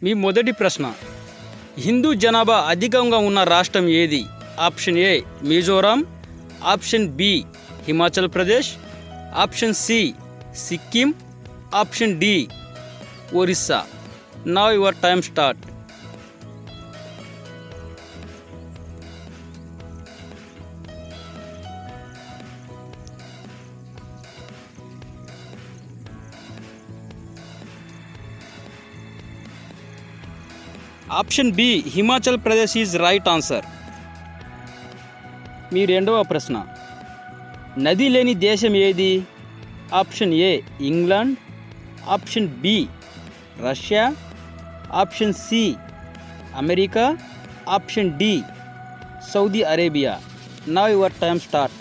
మీ మొదటి ప్రశ్న, హిందూ జనాభా అధికంగా ఉన్న రాష్ట్రం ఏది? Option A Mizoram, option B Himachal Pradesh, option C Sikkim, option D Orissa. Now your time start. Option B Himachal Pradesh is right answer. మీ రెండవ ప్రశ్న, నది లేని దేశం ఏది? Option A England, option B Russia, option C America, option D Saudi Arabia. Now your time start.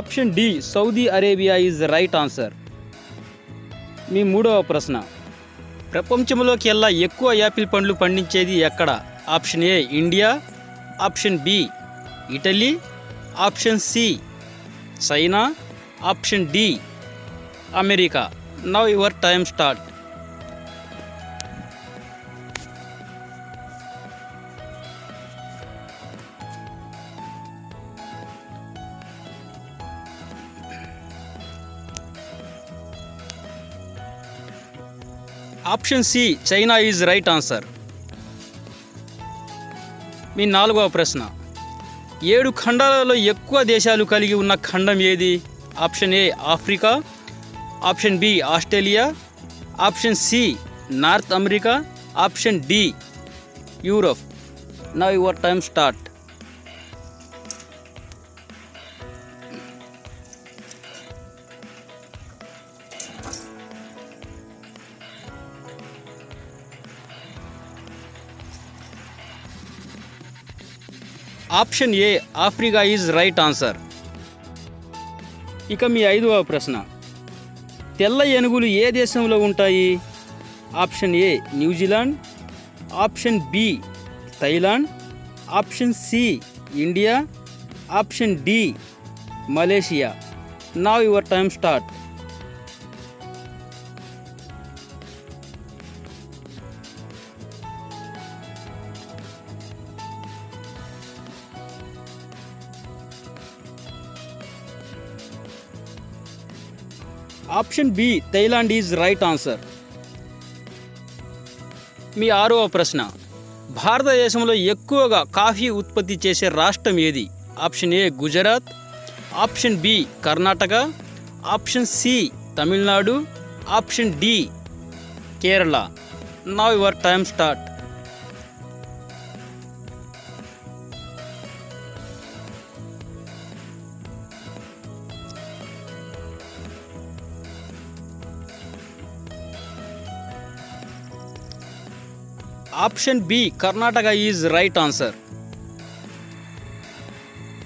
Option D Saudi Arabia is right answer. మీ మూడవ ప్రశ్న, ప్రపంచంలోకెల్లా ఎక్కువ యాపిల్ పండ్లు పండించేది ఎక్కడ? Option A India, option B Italy, option C China, option D America. Now your time start. Option C China is right answer. మీ నాలుగవ ప్రశ్న, 7 ఖండాలలో ఎక్కువ దేశాలు కలిగి ఉన్న ఖండం ఏది? Option A Africa, option B Australia, option C north America, option D Europe. Now your time start. Option A Africa is right answer. ఇక మీ ఐదవ ప్రశ్న, తెల్ల ఏనుగులు ఏ దేశంలో ఉంటాయి? Option A New Zealand, option B Thailand, option C India, option D Malaysia. Now your time start. Option B Thailand is right answer. మీ ఆరవ ప్రశ్న, భారతదేశంలో ఎక్కువగా కాఫీ ఉత్పత్తి చేసే రాష్ట్రం ఏది? Option A Gujarat, option B Karnataka, option C Tamil Nadu, option D Kerala. Now your time start. Option B Karnataka is right answer.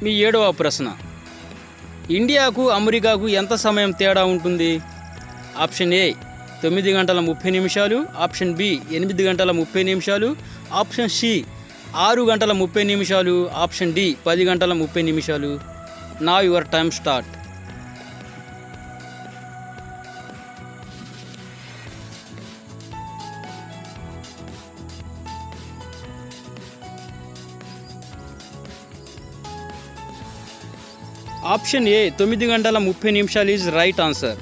మీ ఏడవ ప్రశ్న, ఇండియాకు అమెరికాకు ఎంత సమయం తేడా ఉంటుంది? ఆప్షన్ ఏ 9 గంటల 30 నిమిషాలు, ఆప్షన్ బి 8 గంటల 30 నిమిషాలు, ఆప్షన్ సి 6 గంటల 30 నిమిషాలు, ఆప్షన్ డి 10 గంటల 30 నిమిషాలు. Now your time start. Option A 9 గంటల 30 నిమిషాలు ఈజ్ రైట్ ఆన్సర్.